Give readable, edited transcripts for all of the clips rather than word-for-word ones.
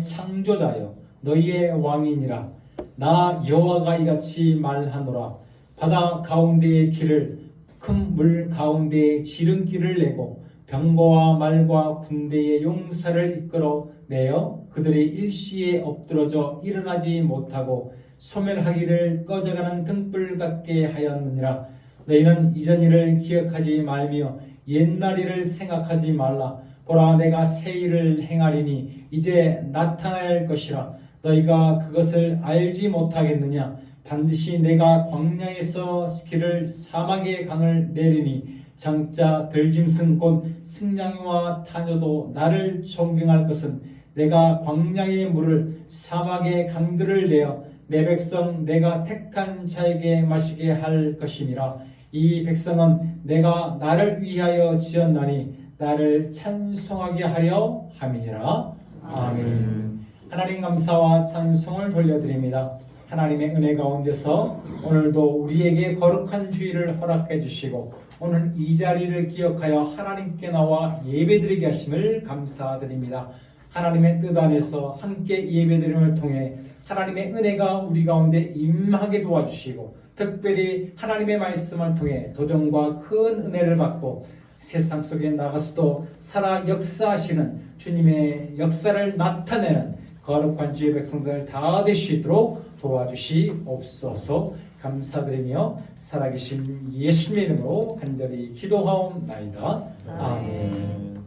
창조자여 너희의 왕이니라. 나 여호와가 이같이 말하노라. 바다 가운데의 길을 큰 물 가운데에 지름길을 내고 병거와 말과 군대의 용사를 이끌어 내어 그들의 일시에 엎드러져 일어나지 못하고 소멸하기를 꺼져가는 등불 같게 하였느니라. 너희는 이전 일을 기억하지 말며 옛날 일을 생각하지 말라. 보라, 내가 새 일을 행하리니 이제 나타날 것이라. 너희가 그것을 알지 못하겠느냐? 반드시 내가 광야에서 길을 사막의 강을 내리니 장자 들짐승 곧 승냥이와 타녀도 나를 존경할 것은 내가 광야의 물을 사막의 강들을 내어 내 백성 내가 택한 자에게 마시게 할 것이니라. 이 백성은 내가 나를 위하여 지었나니 나를 찬송하게 하려 함이니라. 아멘. 하나님 감사와 찬송을 돌려드립니다. 하나님의 은혜 가운데서 오늘도 우리에게 거룩한 주일을 허락해 주시고 오늘 이 자리를 기억하여 하나님께 나와 예배드리게 하심을 감사드립니다. 하나님의 뜻 안에서 함께 예배드림을 통해 하나님의 은혜가 우리 가운데 임하게 도와주시고 특별히 하나님의 말씀을 통해 도전과 큰 은혜를 받고 세상 속에 나가서도 살아 역사하시는 주님의 역사를 나타내는 거룩한 주의 백성들 다 되시도록 도와주시옵소서. 감사드리며 살아계신 예수님의 이름으로 간절히 기도하옵나이다. 아멘.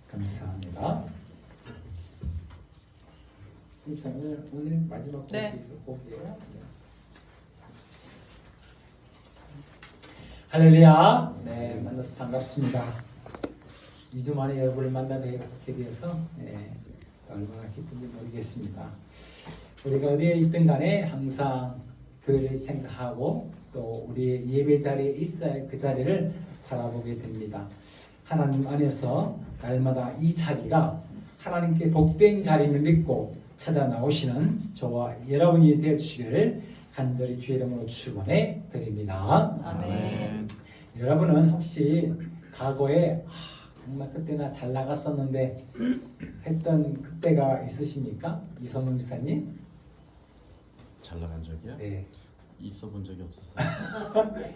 감사합니다. 선생님 오늘 마지막 곡이에요. 할렐루야. 네, 만나서 반갑습니다. 2주 만에 여러분을 만나게 되어서 얼마나 기쁜지 모르겠습니다. 우리가 어디에 있든 간에 항상 교회를 생각하고 또 우리의 예배 자리에 있어야 할 그 자리를 바라보게 됩니다. 하나님 안에서 날마다 이 자리가 하나님께 복된 자리를 믿고 찾아 나오시는 저와 여러분이 되어주시기를 간절히 주의 이름으로 축원해 드립니다. 아멘. 여러분은 혹시 과거에 정말 그때 나 잘 나갔었는데 했던 그때가 있으십니까? 이선우 목사님? 잘 나간 적이요? 네. 있어 본 적이 없었어요.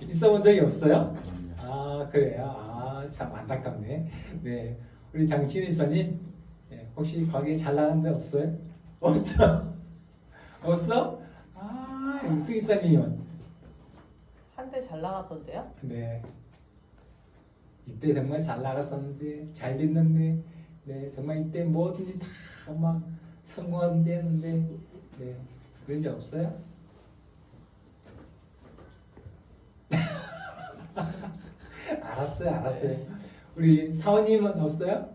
있어 본 적이 없어요? 그럼요. 아, 그래요? 아, 참 안타깝네. 네. 우리 장신희 선님, 네. 혹시 과거에 잘 나간 적 없어요? 없어? 없어? 아, 승희 선님은? 한때 잘 나갔던데요? 네. 이때 정말 잘 나갔었는데, 잘 됐는데, 네. 정말 이때 뭐든지 다 막 성공하는 데였는데, 네. 그런 적 없어요? 알았어요. 우리 사원님은 없어요?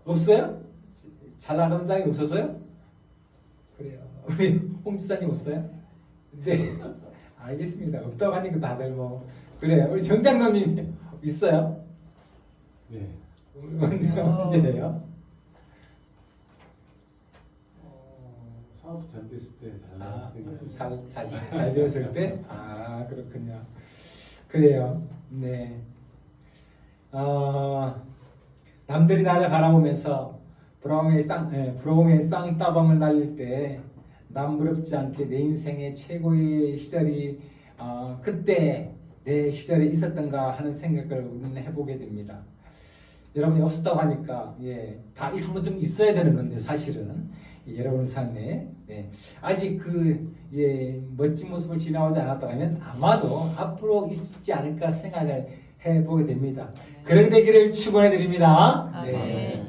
없어요? 잘 나가는 장이 없었어요? 그래요. 우리 홍 지사님 없어요? 네. 알겠습니다. 없다고 하니까 다들 뭐 그래요. 우리 정장로님 있어요? 네. 언제예요? 사업 잘 됐을 때 잘 나간 적이 있었어요. 잘 되었을 때? 아, 그렇군요. 그래요. 네. 남들이 나를 바라보면서 부러움의 쌍따방을 날릴 때 남부럽지 않게 내 인생의 최고의 시절이 그때 내 시절에 있었던가 하는 생각을 우리는 해보게 됩니다. 여러분이 없었다고 하니까 다 한 번쯤 있어야 되는 건데 사실은 여러분 삶에 아직 그 멋진 모습을 지나오지 않았다고 하면 아마도 앞으로 있지 않을까 생각을 해보게 됩니다. 그렇게 되기를 축원해 드립니다. 네.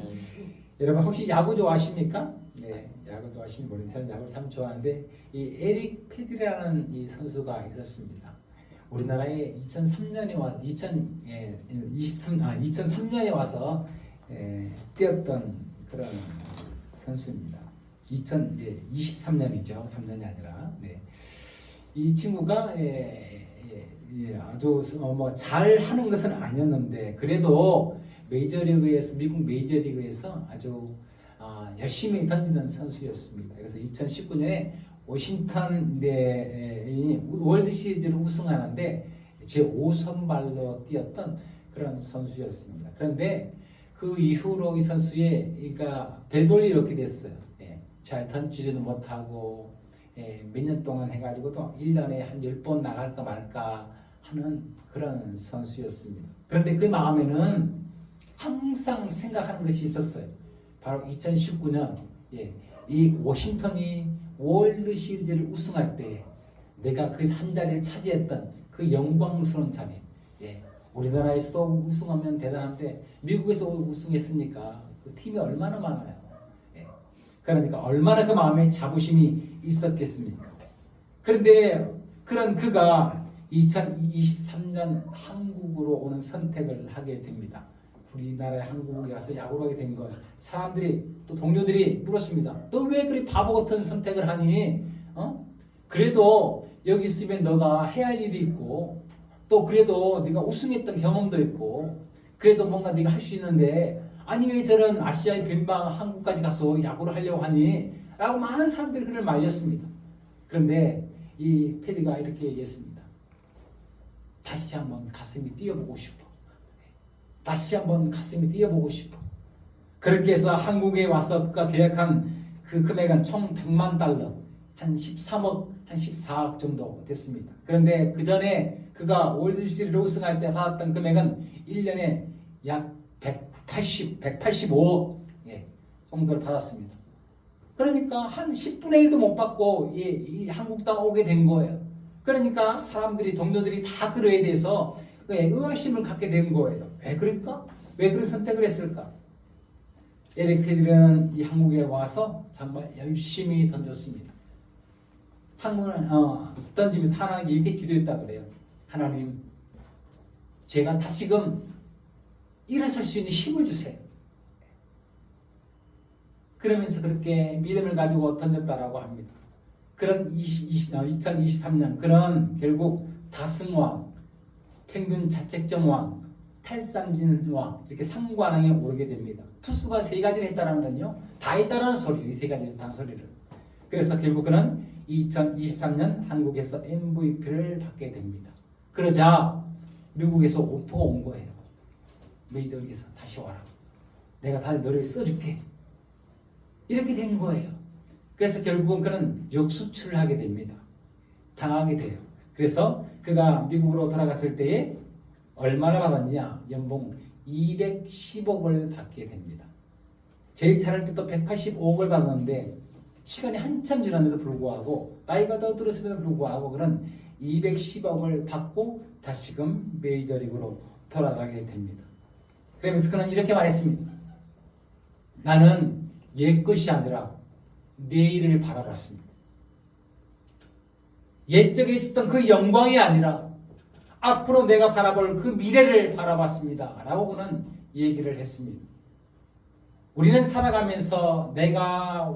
여러분 혹시 야구 좋아하십니까? 네, 야구 좋아하시는 분은 저는 야구를 참 좋아하는데 이 에릭 패드라는 이 선수가 있었습니다. 우리나라에 2003년에 와서 2003년에 와서 뛰었던 그런 선수입니다. 2023년이죠. 3년이 아니라. 네. 이 친구가 아주 잘하는 것은 아니었는데 그래도 메이저리그에서 미국 메이저리그에서 아주 열심히 던지는 선수였습니다. 그래서 2019년에 워싱턴 월드 시리즈를 우승하는데 제 5선발로 뛰었던 그런 선수였습니다. 그런데 그 이후로 이 선수의 그러니까 별볼일이 이렇게 됐어요. 예, 잘 던지지도 못하고 몇 년 동안 해가지고 또 1년에 한 10번 나갈까 말까 하는 그런 선수였습니다. 그런데 그 마음에는 항상 생각하는 것이 있었어요. 바로 2019년 이 워싱턴이 월드 시리즈를 우승할 때 내가 그 한 자리를 차지했던 그 영광스러운 자리. 우리나라에서도 우승하면 대단한데 미국에서 우승했으니까 그 팀이 얼마나 많아요. 그러니까 얼마나 그 마음에 자부심이 있었겠습니까? 그런데 그런 그가 2023년 한국으로 오는 선택을 하게 됩니다. 우리나라에 한국에 와서 야구를 하게 된 것. 사람들이 또 동료들이 물었습니다. 너 왜 그리 바보 같은 선택을 하니? 그래도 여기 있으면 너가 해야 할 일이 있고 또 그래도 네가 우승했던 경험도 있고 그래도 뭔가 네가 할 수 있는데 아니 왜 저런 아시아의 변방 한국까지 가서 야구를 하려고 하니? 라고 많은 사람들이 그를 말렸습니다. 그런데 이 패디가 이렇게 얘기했습니다. 다시 한번 가슴이 뛰어보고 싶어. 다시 한번 가슴이 뛰어보고 싶어. 그렇게 해서 한국에 와서 그가 계약한 그 금액은 총 100만 달러, 한 13억, 한 14억 정도 됐습니다. 그런데 그 전에 그가 월드시리즈 우승할 때 받았던 금액은 1년에 약 185억 정도를 받았습니다. 그러니까 한 10분의 1도 못 받고 이 한국 땅 오게 된 거예요. 그러니까 사람들이 동료들이 다 그에 대해서 의아심을 갖게 된 거예요. 왜 그럴까? 왜 그런 선택을 했을까? 에릭 패디는 이 한국에 와서 정말 열심히 던졌습니다. 한국은 던지면서 하나님께 이렇게 기도했다 그래요. 하나님, 제가 다시금 일어설 수 있는 힘을 주세요. 그러면서 그렇게 믿음을 가지고 던졌다라고 합니다. 그런 2023년 그런 결국 다승왕, 평균 자책점 왕, 탈삼진 왕 이렇게 상관왕에 오르게 됩니다. 투수가 3가지를 했다는 건요. 다 했다는 소리예요. 이 3가지 했다는 소리를. 그래서 결국 그는 2023년 한국에서 MVP를 받게 됩니다. 그러자 미국에서 오퍼가 온 거예요. 메이저리그에서 다시 와라. 내가 다시 너를 써줄게. 이렇게 된 거예요. 그래서 결국은 그는 역수출을 하게 됩니다. 당하게 돼요. 그래서 그가 미국으로 돌아갔을 때에 얼마나 받았냐? 연봉 210억을 받게 됩니다. 제일 잘할 때도 185억을 받았는데 시간이 한참 지났는데도 불구하고 나이가 더 들었음에도 불구하고 그는 210억을 받고 다시금 메이저리그로 돌아가게 됩니다. 그러면서 그는 이렇게 말했습니다. 나는 옛것이 아니라 내일을 바라봤습니다. 옛적에 있었던 그 영광이 아니라 앞으로 내가 바라볼 그 미래를 바라봤습니다. 라고 그는 얘기를 했습니다. 우리는 살아가면서 내가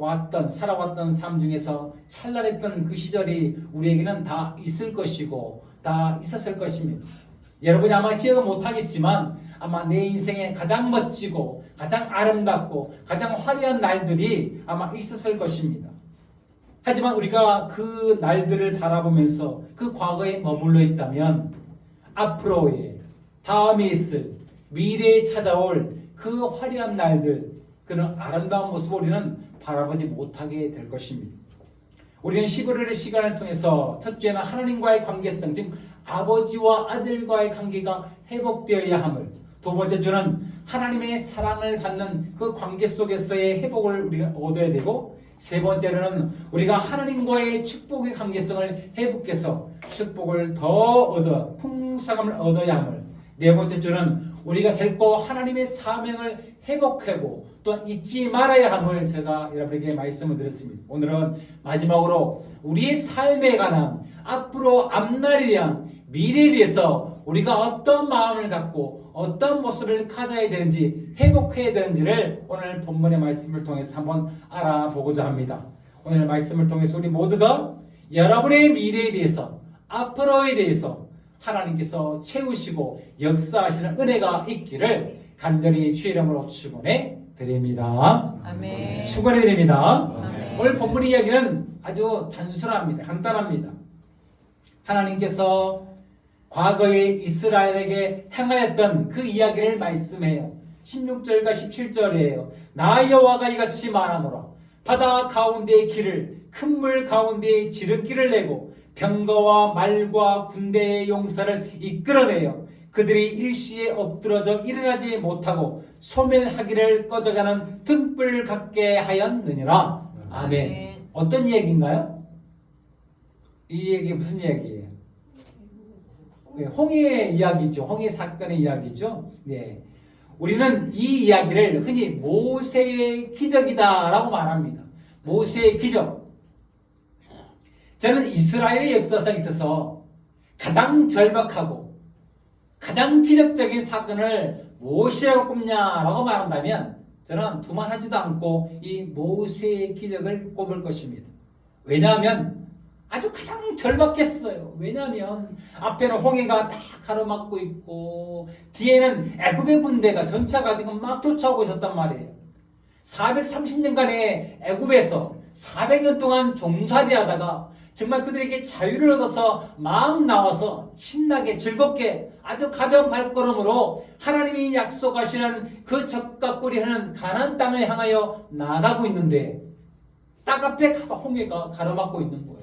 살아왔던 삶 중에서 찬란했던 그 시절이 우리에게는 다 있을 것이고 다 있었을 것입니다. 여러분이 아마 기억을 못하겠지만 아마 내 인생에 가장 멋지고 가장 아름답고 가장 화려한 날들이 아마 있었을 것입니다. 하지만 우리가 그 날들을 바라보면서 그 과거에 머물러 있다면 앞으로의 다음에 있을 미래에 찾아올 그 화려한 날들 그런 아름다운 모습을 우리는 바라보지 못하게 될 것입니다. 우리는 11월의 시간을 통해서 첫째는 하나님과의 관계성, 즉 아버지와 아들과의 관계가 회복되어야 함을, 두 번째 주는 하나님의 사랑을 받는 그 관계 속에서의 회복을 우리가 얻어야 되고, 세 번째로는 우리가 하나님과의 축복의 관계성을 회복해서 축복을 더 얻어 풍성함을 얻어야 함을, 네 번째 주는 우리가 결코 하나님의 사명을 회복하고 또한 잊지 말아야 함을 제가 여러분에게 말씀을 드렸습니다. 오늘은 마지막으로 우리의 삶에 관한 앞으로 앞날에 대한 미래에 대해서 우리가 어떤 마음을 갖고 어떤 모습을 가져야 되는지 회복해야 되는지를 오늘 본문의 말씀을 통해서 한번 알아보고자 합니다. 오늘 말씀을 통해서 우리 모두가 여러분의 미래에 대해서 앞으로에 대해서 하나님께서 채우시고 역사하시는 은혜가 있기를 간절히 주의 이름으로 축원해 드립니다. 아멘. 축원해 드립니다. 아멘. 오늘 본문의 이야기는 아주 단순합니다. 간단합니다. 하나님께서 과거에 이스라엘에게 행하였던 그 이야기를 말씀해요. 16절과 17절이에요. 나 여호와가 이같이 말하노라. 바다 가운데의 길을 큰 물 가운데의 지름길을 내고 병거와 말과 군대의 용사를 이끌어내요. 그들이 일시에 엎드러져 일어나지 못하고 소멸하기를 꺼져가는 등불 같게 하였느니라. 아멘. 어떤 얘기인가요? 이 얘기 무슨 얘기예요? 홍해 이야기죠. 홍해 사건의 이야기죠. 네. 우리는 이 이야기를 흔히 모세의 기적이다라고 말합니다. 모세의 기적. 저는 이스라엘의 역사상에 있어서 가장 절박하고 가장 기적적인 사건을 무엇이라고 꼽냐라고 말한다면 저는 두말하지도 않고 이 모세의 기적을 꼽을 것입니다. 왜냐하면 아주 가장 절박했어요. 왜냐하면 앞에는 홍해가 다 가로막고 있고 뒤에는 애굽의 군대가 전차가 지금 막 쫓아오고 있었단 말이에요. 430년간의 애굽에서 400년 동안 종살이하다가 정말 그들에게 자유를 얻어서 막 나와서 신나게 즐겁게 아주 가벼운 발걸음으로 하나님이 약속하시는 그 젖과 꿀이 흐르는 가나안 땅을 향하여 나가고 있는데 딱 앞에 홍해가 가로막고 있는 거예요.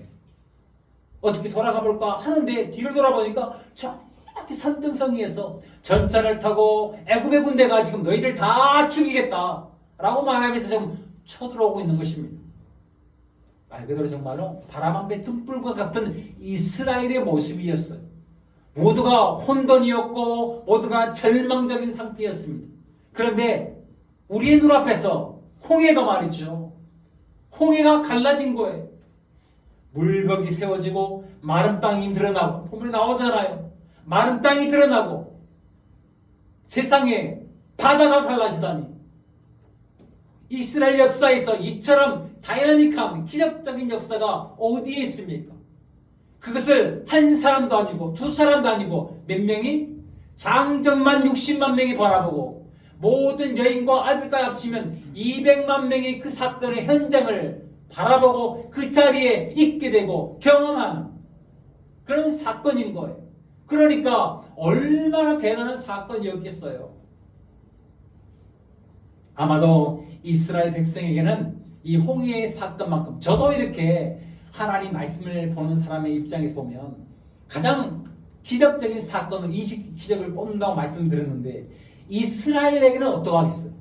어떻게 돌아가 볼까 하는데 뒤를 돌아보니까 저기 산등성이에서 전차를 타고 애굽의 군대가 지금 너희를 다 죽이겠다라고 말하면서 지금 쳐들어오고 있는 것입니다. 말 그대로 정말로 바람한배 등불과 같은 이스라엘의 모습이었어요. 모두가 혼돈이었고 모두가 절망적인 상태였습니다. 그런데 우리의 눈앞에서 홍해가 말이죠. 홍해가 갈라진 거예요. 물벽이 세워지고 마른 땅이 드러나고 보면 나오잖아요. 마른 땅이 드러나고 세상에 바다가 갈라지다니. 이스라엘 역사에서 이처럼 다이나믹한 기적적인 역사가 어디에 있습니까? 그것을 한 사람도 아니고 두 사람도 아니고 몇 명이? 장정만 60만 명이 바라보고 모든 여인과 아들까지 합치면 200만 명이 그 사건의 현장을 바라보고 그 자리에 있게 되고 경험하는 그런 사건인 거예요. 그러니까 얼마나 대단한 사건이었겠어요. 아마도 이스라엘 백성에게는 이 홍해의 사건만큼 저도 이렇게 하나님 말씀을 보는 사람의 입장에서 보면 가장 기적적인 사건으로 이 기적을 꼽는다고 말씀드렸는데 이스라엘에게는 어떠하겠어요?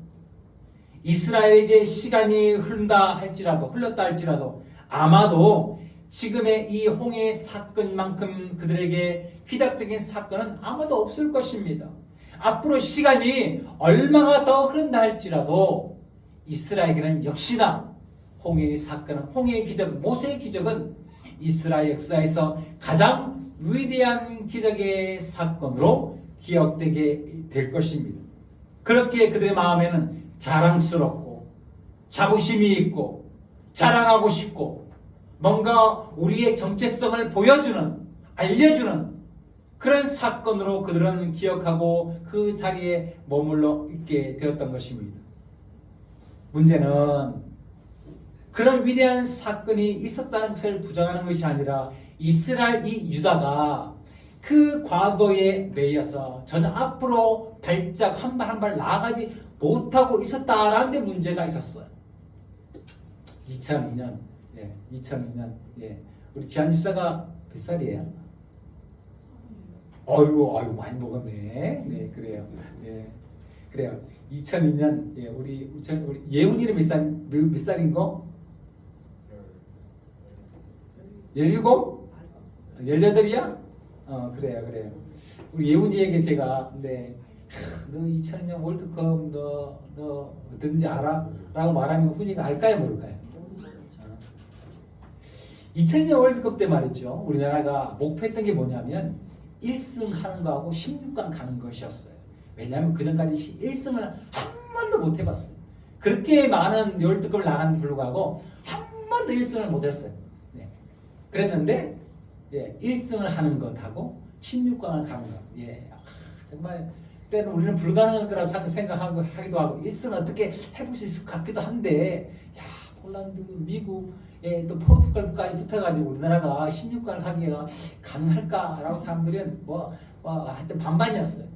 이스라엘에게 시간이 흘렀다 할지라도 아마도 지금의 이 홍해 사건만큼 그들에게 기적적인 사건은 아마도 없을 것입니다. 앞으로 시간이 얼마가 더 흐른다 할지라도 이스라엘에게는 역시나 홍해의 사건은 홍해의 기적, 모세의 기적은 이스라엘 역사에서 가장 위대한 기적의 사건으로 기억되게 될 것입니다. 그렇게 그들의 마음에는 자랑스럽고 자부심이 있고 자랑하고 싶고 뭔가 우리의 정체성을 보여주는 알려주는 그런 사건으로 그들은 기억하고 그 자리에 머물러 있게 되었던 것입니다. 문제는 그런 위대한 사건이 있었다는 것을 부정하는 것이 아니라 이스라엘 이 유다가 그 과거에 매여서 전혀 앞으로 발짝 한 발 한 발 나아가지 못하고 있었다라는 데 문제가 있었어요. 2002년, 2002년, 우리 지한 집사가 몇 살이에요? 아이고 많이 먹었네. 네, 그래요. 네, 그래요. 2002년, 우리 예훈이는 몇 살인 거? 17? 18이야? 그래요. 우리 예훈이에게 제가, 너 2002년 월드컵 너 어떤지 알아? 라고 말하면 훈이가 알까요, 모를까요? 2002년 월드컵 때 말이죠. 우리나라가 목표했던 게 뭐냐면 1승 하는 거하고 16강 가는 것이었어요. 왜냐하면 그 전까지 1승을 한 번도 못 해봤어요. 그렇게 많은 월드컵을 나가는 불구하고 한 번도 1승을 못 했어요. 그랬는데 1승을 하는 것하고 16강을 가는 것. 정말 그때는 우리는 불가능한 거라고 생각하고 하기도 하고 1승 어떻게 해볼 수 있을 것 같기도 한데 폴란드, 미국, 또 포르투갈까지 붙어가지고 우리나라가 16강을 가기가 가능할까라고 사람들은 하여튼 반반이었어요.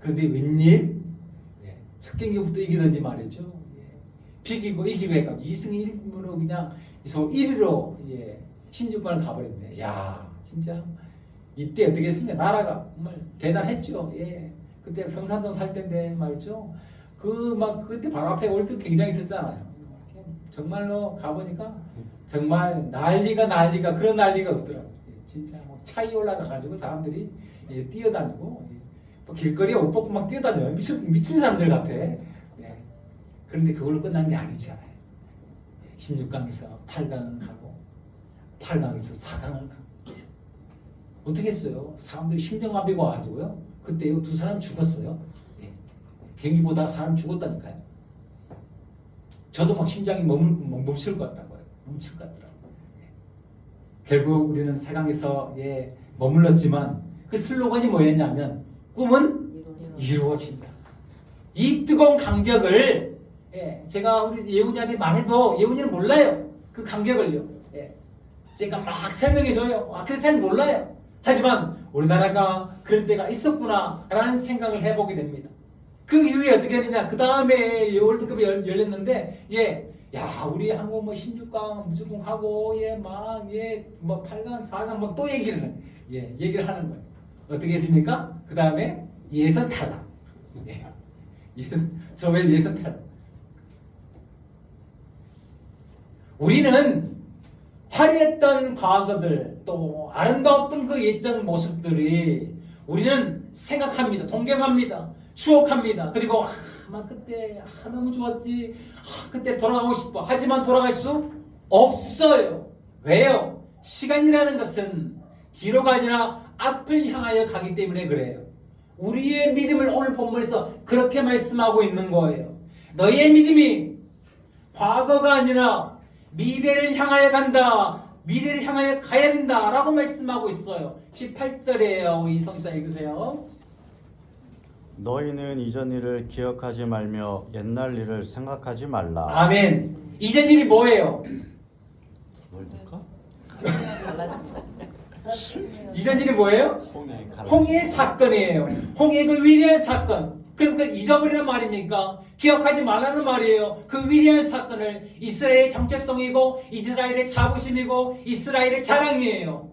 그런데 웬일? 첫 경기부터 이기든지 말이죠. 예. 비기고 이기고 해가지고 2승 1무로 그냥 1위로 16번을 가버렸네. 야, 진짜 이때 어떻게 했습니까? 나라가 정말 대단했죠. 예. 그때 성산동 살 때인데 말이죠. 그때 바로 앞에 월드 경기장 있었잖아요. 정말로 가보니까 정말 난리가 그런 난리가 없더라고요. 예. 진짜 뭐 차이 올라가가지고 사람들이 뛰어다니고 뭐 길거리에 옷 벗고 막 뛰어다녀요. 미친 사람들 같아. 예. 그런데 그걸로 끝난 게 아니잖아요. 16강에서 8강 가고 8강에서 4강을 가고 어떻게 했어요? 사람들이 심정마비가 와가지고요. 그때 두 사람 죽었어요. 예. 경기보다 사람 죽었다니까요. 저도 막 심장이 멈출 것 같다고요. 멈출 것 같더라고요. 예. 결국 우리는 4강에서 머물렀지만 그 슬로건이 뭐였냐면 꿈은 이루어진다. 이 뜨거운 감격을 제가 우리 예훈이한테 말해도 예훈이는 몰라요. 그 감격을요. 제가 막 설명해줘요. 그래서 잘 몰라요. 하지만 우리나라가 그럴 때가 있었구나 라는 생각을 해보게 됩니다. 그 이후에 어떻게 했느냐. 그 다음에 월드컵이 열렸는데 야 우리 한국 뭐 16강 무조건 하고 뭐 8강 4강 뭐 또 얘기를 하는 거예요. 어떻게 했습니까? 그 다음에 예선 탈락. 조별 예선 탈락. 우리는 화려했던 과거들 또 아름다웠던 그 예전 모습들이 우리는 생각합니다. 동경합니다. 추억합니다. 그리고 막 그때 너무 좋았지. 그때 돌아가고 싶어. 하지만 돌아갈 수 없어요. 왜요? 시간이라는 것은 뒤로가 아니라 앞을 향하여 가기 때문에 그래요. 우리의 믿음을 오늘 본문에서 그렇게 말씀하고 있는 거예요. 너희의 믿음이 과거가 아니라 미래를 향하여 간다. 미래를 향하여 가야 된다. 라고 말씀하고 있어요. 18절이에요. 우리 성사 읽으세요. 너희는 이전 일을 기억하지 말며 옛날 일을 생각하지 말라. 아멘. 이전 일이 뭐예요? 월드컵? 이전 일이 뭐예요? 홍해의 사건이에요. 홍해의 그 위대한 사건. 그럼 그 잊어버리는 말입니까? 기억하지 말라는 말이에요. 그 위대한 사건을 이스라엘의 정체성이고 이스라엘의 자부심이고 이스라엘의 자랑이에요.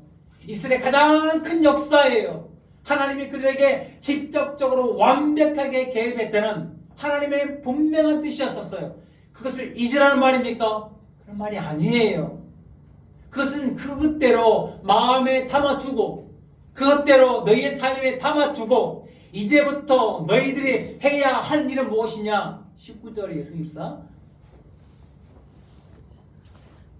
이스라엘의 가장 큰 역사예요. 하나님이 그들에게 직접적으로 완벽하게 개입했다는 하나님의 분명한 뜻이었었어요. 그것을 잊으라는 말입니까? 그런 말이 아니에요. 그것은 그것대로 마음에 담아두고 그것대로 너희의 삶에 담아두고 이제부터 너희들이 해야 할 일은 무엇이냐? 19절이에요. 승입사.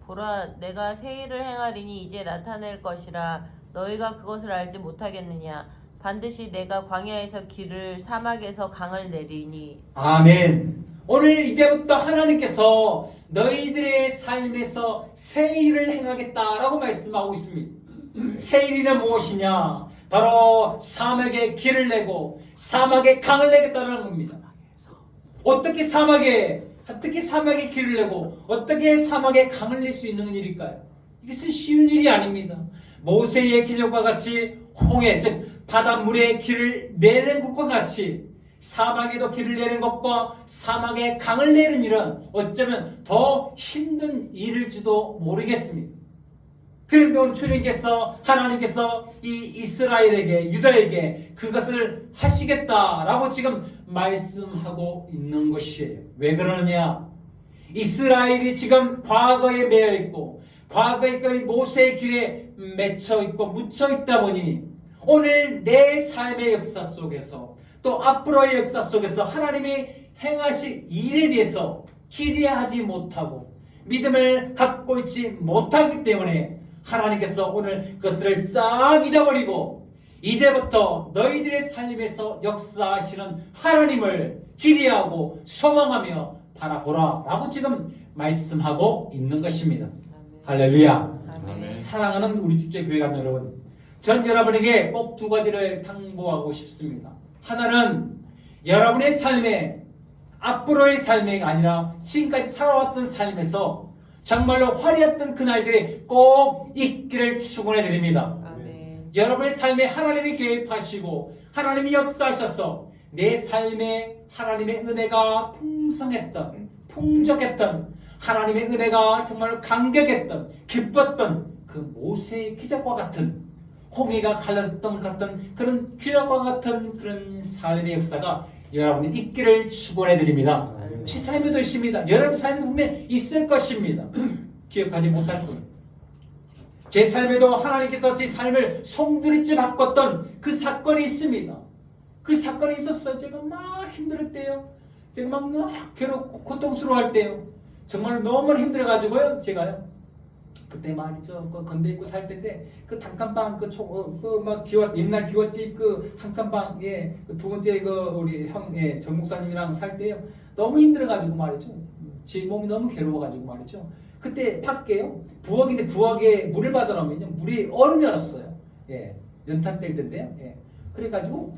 보라 내가 새 일을 행하리니 이제 나타낼 것이라 너희가 그것을 알지 못하겠느냐. 반드시 내가 광야에서 길을 사막에서 강을 내리니. 아멘. 오늘 이제부터 하나님께서 너희들의 삶에서 새 일을 행하겠다라고 말씀하고 있습니다. 새 일이란 무엇이냐? 바로 사막에 길을 내고 사막에 강을 내겠다는 겁니다. 어떻게 사막에 길을 내고 어떻게 사막에 강을 낼 수 있는 일일까요? 이것은 쉬운 일이 아닙니다. 모세의 기적과 같이 홍해, 즉 바닷물에 길을 내는 것과 같이 사막에도 길을 내는 것과 사막에 강을 내는 일은 어쩌면 더 힘든 일일지도 모르겠습니다. 그런데 오늘 주님께서 하나님께서 이 이스라엘에게 유다에게 그것을 하시겠다라고 지금 말씀하고 있는 것이에요. 왜 그러느냐? 이스라엘이 지금 과거에 매여 있고 과거의 그 모세의 길에 맺혀 있고 묻혀 있다 보니 오늘 내 삶의 역사 속에서 또 앞으로의 역사 속에서 하나님이 행하실 일에 대해서 기대하지 못하고 믿음을 갖고 있지 못하기 때문에 하나님께서 오늘 그것들을 싹 잊어버리고 이제부터 너희들의 삶에서 역사하시는 하나님을 기대하고 소망하며 바라보라 라고 지금 말씀하고 있는 것입니다. 할렐루야. 아멘. 사랑하는 우리 주제교회관 여러분, 전 여러분에게 꼭 두 가지를 당부하고 싶습니다. 하나는 여러분의 삶에 앞으로의 삶이 아니라 지금까지 살아왔던 삶에서 정말로 화려했던 그날들이 꼭 있기를 축원해 드립니다. 아멘. 여러분의 삶에 하나님이 개입하시고 하나님이 역사하셔서 내 삶에 하나님의 은혜가 풍족했던 하나님의 은혜가 정말 감격했던 기뻤던 그 모세의 기적과 같은 홍해가 갈랐던 것 같은 그런 기적과 같은 그런 삶의 역사가 여러분이 있기를 축원해 드립니다. 제 삶에도 있습니다. 여러분 삶에 분명히 있을 것입니다. 기억하지 못할 뿐. 제 삶에도 하나님께서 제 삶을 송두리째 바꿨던 그 사건이 있습니다. 그 사건이 있었어요. 제가 막 힘들었대요. 제가 막 괴롭고 고통스러워할 때요. 정말 너무 힘들어가지고요. 제가요. 그때 말이죠. 그 건대 입고 살 때인데 그 단칸방 그막 옛날 기와집 그 한 칸방 그 두 번째 그 우리 형 정 목사님이랑 살 때요. 너무 힘들어가지고 말이죠. 제 몸이 너무 괴로워가지고 말이죠. 그때 밖에요. 부엌인데 부엌에 물을 받아놓으면요. 물이 얼음이 얼었어요. 연탄 뗄 때인데요. 그래가지고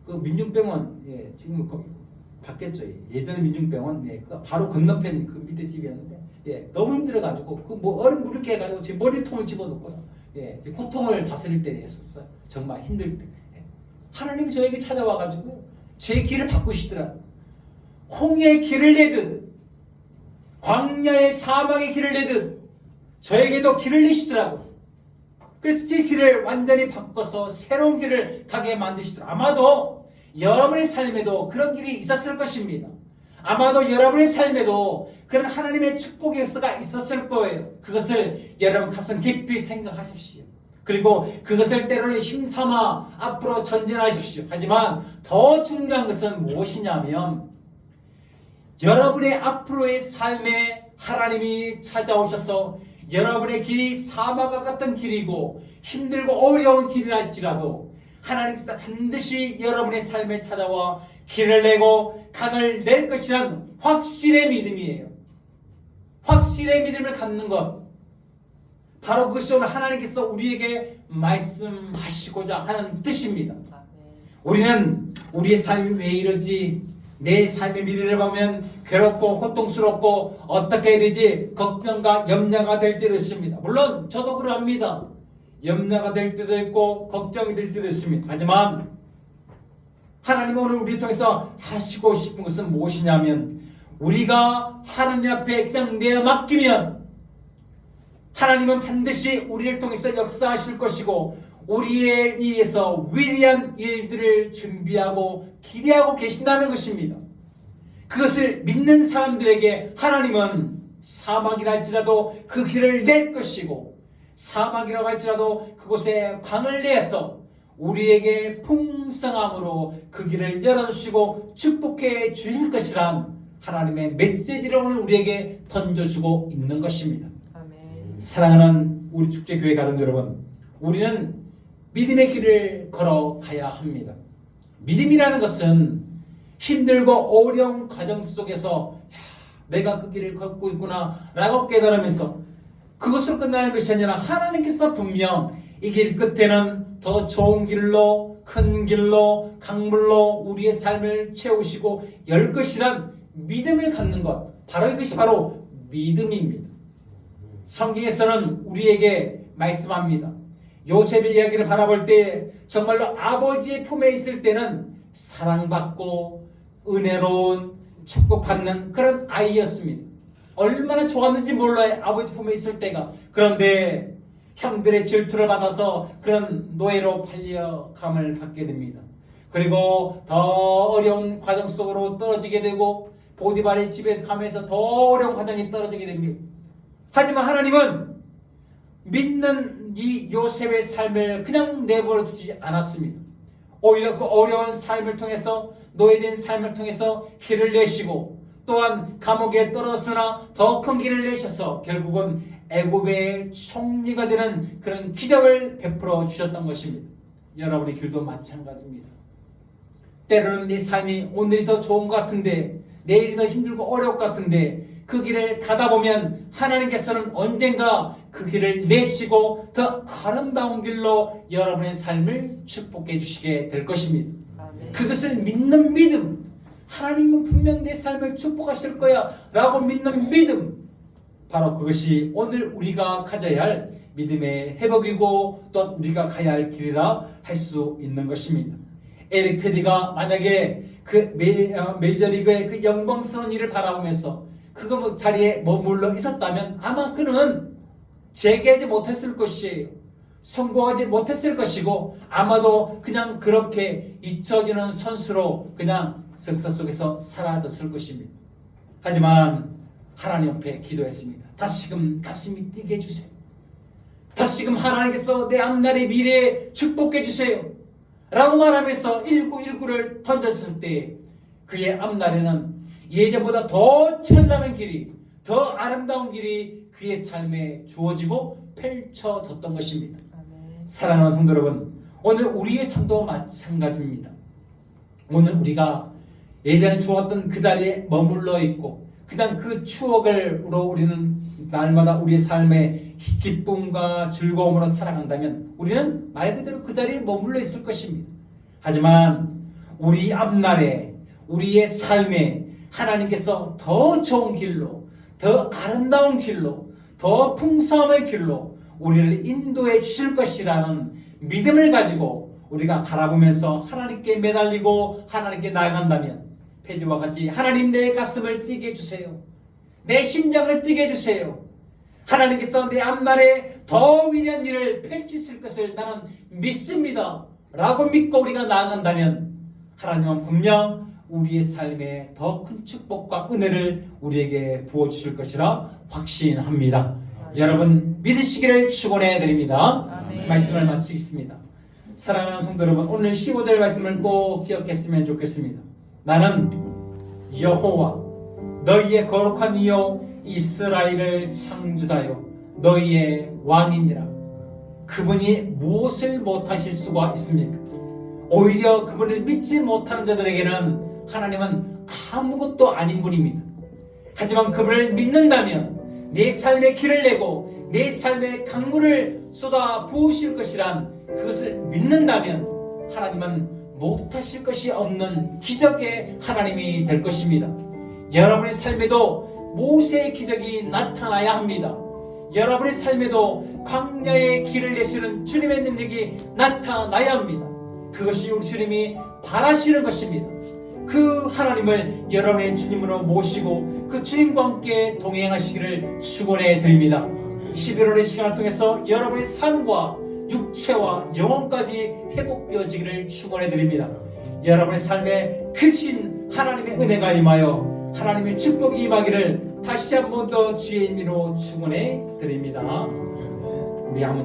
그 민중병원 지금 거기 바뀌었죠. 예전에 민중병원 그 바로 건너편 그 밑에 집이었는데 너무 힘들어가지고 그 뭐 얼음 물을 이렇게 해가지고 제 머리통을 집어넣고요. 제 고통을 다스릴 때 했었어요. 정말 힘들 때. 하나님이 저에게 찾아와가지고 제 길을 바꾸시더라. 홍해의 길을 내듯 광야의 사막의 길을 내듯 저에게도 길을 내시더라고. 그래서 제 길을 완전히 바꿔서 새로운 길을 가게 만드시더라. 아마도 여러분의 삶에도 그런 길이 있었을 것입니다. 아마도 여러분의 삶에도 그런 하나님의 축복의 역사가 있었을 거예요. 그것을 여러분 가슴 깊이 생각하십시오. 그리고 그것을 때로는 힘삼아 앞으로 전진하십시오. 하지만 더 중요한 것은 무엇이냐면 여러분의 앞으로의 삶에 하나님이 찾아오셔서 여러분의 길이 사막과 같은 길이고 힘들고 어려운 길이라 할지라도 하나님께서 반드시 여러분의 삶에 찾아와 길을 내고 강을 낼 것이란 확실의 믿음이에요. 확실의 믿음을 갖는 것. 바로 그것이 오늘 하나님께서 우리에게 말씀하시고자 하는 뜻입니다. 우리는 우리의 삶이 왜 이러지? 내 삶의 미래를 보면 괴롭고 고통스럽고 어떻게 해야 되지? 걱정과 염려가 될 때도 있습니다. 물론 저도 그럽니다. 염려가 될 때도 있고 걱정이 될 때도 있습니다. 하지만 하나님은 오늘 우리를 통해서 하시고 싶은 것은 무엇이냐면 우리가 하나님 앞에 그냥 내어 맡기면 하나님은 반드시 우리를 통해서 역사하실 것이고 우리에 의해서 위대한 일들을 준비하고 기대하고 계신다는 것입니다. 그것을 믿는 사람들에게 하나님은 사막이라 할지라도 그 길을 낼 것이고 사막이라고 할지라도 그곳에 강을 내서 우리에게 풍성함으로 그 길을 열어주시고 축복해 주실 것이란 하나님의 메시지를 오늘 우리에게 던져주고 있는 것입니다. 아멘. 사랑하는 우리 축제교회 가족 여러분, 우리는 믿음의 길을 걸어가야 합니다. 믿음이라는 것은 힘들고 어려운 과정 속에서 내가 그 길을 걷고 있구나 라고 깨달으면서 그것으로 끝나는 것이 아니라 하나님께서 분명 이 길 끝에는 더 좋은 길로 큰 길로 강물로 우리의 삶을 채우시고 열 것이란 믿음을 갖는 것, 바로 이것이 바로 믿음입니다. 성경에서는 우리에게 말씀합니다. 요셉의 이야기를 바라볼 때 정말로 아버지의 품에 있을 때는 사랑받고 은혜로운 축복받는 그런 아이였습니다. 얼마나 좋았는지 몰라요. 아버지 품에 있을 때가. 그런데 형들의 질투를 받아서 그런 노예로 팔려감을 받게 됩니다. 그리고 더 어려운 과정 속으로 떨어지게 되고 보디발의 집에 가면서 더 어려운 과정이 떨어지게 됩니다. 하지만 하나님은 믿는 이 요셉의 삶을 그냥 내버려 두지 않았습니다. 오히려 그 어려운 삶을 통해서 노예된 삶을 통해서 길을 내시고 또한 감옥에 떨어졌으나 더 큰 길을 내셔서 결국은 애굽의 총리가 되는 그런 기적을 베풀어 주셨던 것입니다. 여러분의 길도 마찬가지입니다. 때로는 네 삶이 오늘이 더 좋은 것 같은데 내일이 더 힘들고 어려울 것 같은데 그 길을 가다 보면 하나님께서는 언젠가 그 길을 내시고 더 아름다운 길로 여러분의 삶을 축복해 주시게 될 것입니다. 아멘. 그것을 믿는 믿음, 하나님은 분명 내 삶을 축복하실 거야 라고 믿는 믿음, 바로 그것이 오늘 우리가 가져야 할 믿음의 회복이고 또 우리가 가야 할 길이라 할 수 있는 것입니다. 에릭 패디가 만약에 그 메이저리그의 그 영광스러운 일을 바라보면서 그거 뭐 자리에 머물러 있었다면 아마 그는 재기하지 못했을 것이에요. 성공하지 못했을 것이고 아마도 그냥 그렇게 잊혀지는 선수로 그냥 역사 속에서 사라졌을 것입니다. 하지만 하나님 앞에 기도했습니다. 다시금 가슴이 뛰게 해주세요. 다시금 하나님께서 내 앞날의 미래에 축복해 주세요. 라고 말하면서 1919를 던졌을 때 그의 앞날에는 예전보다 더 찬란한 길이, 더 아름다운 길이 그의 삶에 주어지고 펼쳐졌던 것입니다. 아멘. 사랑하는 성도 여러분, 오늘 우리의 삶도 마찬가지입니다. 오늘 우리가 예전에 좋았던 그 자리에 머물러 있고 그냥 그 추억으로 우리는 날마다 우리의 삶의 기쁨과 즐거움으로 살아간다면 우리는 말 그대로 그 자리에 머물러 있을 것입니다. 하지만 우리 앞날에 우리의 삶에 하나님께서 더 좋은 길로, 더 아름다운 길로, 더 풍성한 길로 우리를 인도해 주실 것이라는 믿음을 가지고 우리가 바라보면서 하나님께 매달리고 하나님께 나아간다면 페디와 같이 하나님 내 가슴을 뛰게 해주세요. 내 심장을 뛰게 해주세요. 하나님께서 내 앞날에 더 위대한 일을 펼치실 것을 나는 믿습니다. 라고 믿고 우리가 나아간다면 하나님은 분명 우리의 삶에 더 큰 축복과 은혜를 우리에게 부어주실 것이라 확신합니다. 여러분 믿으시기를 축원해 드립니다. 아멘. 말씀을 마치겠습니다. 사랑하는 성도 여러분, 오늘 15절 말씀을 꼭 기억했으면 좋겠습니다. 나는 여호와 너희의 거룩한 이요 이스라엘을 창조하여 너희의 왕이니라. 그분이 무엇을 못하실 수가 있습니까? 오히려 그분을 믿지 못하는 자들에게는 하나님은 아무것도 아닌 분입니다. 하지만 그분을 믿는다면 내 삶의 길을 내고 내 삶의 강물을 쏟아 부으실 것이란 그것을 믿는다면 하나님은 못하실 것이 없는 기적의 하나님이 될 것입니다. 여러분의 삶에도 모세의 기적이 나타나야 합니다. 여러분의 삶에도 광야의 길을 내시는 주님의 능력이 나타나야 합니다. 그것이 우리 주님이 바라시는 것입니다. 그 하나님을 여러분의 주님으로 모시고 그 주님과 함께 동행하시기를 축원해 드립니다. 11월의 시간을 통해서 여러분의 삶과 육체와 영혼까지 회복되어지기를 축원해 드립니다. 여러분의 삶에 크신 하나님의 은혜가 임하여 하나님의 축복이 임하기를 다시 한 번 더 주의 이름으로 축원해 드립니다. 우리 한번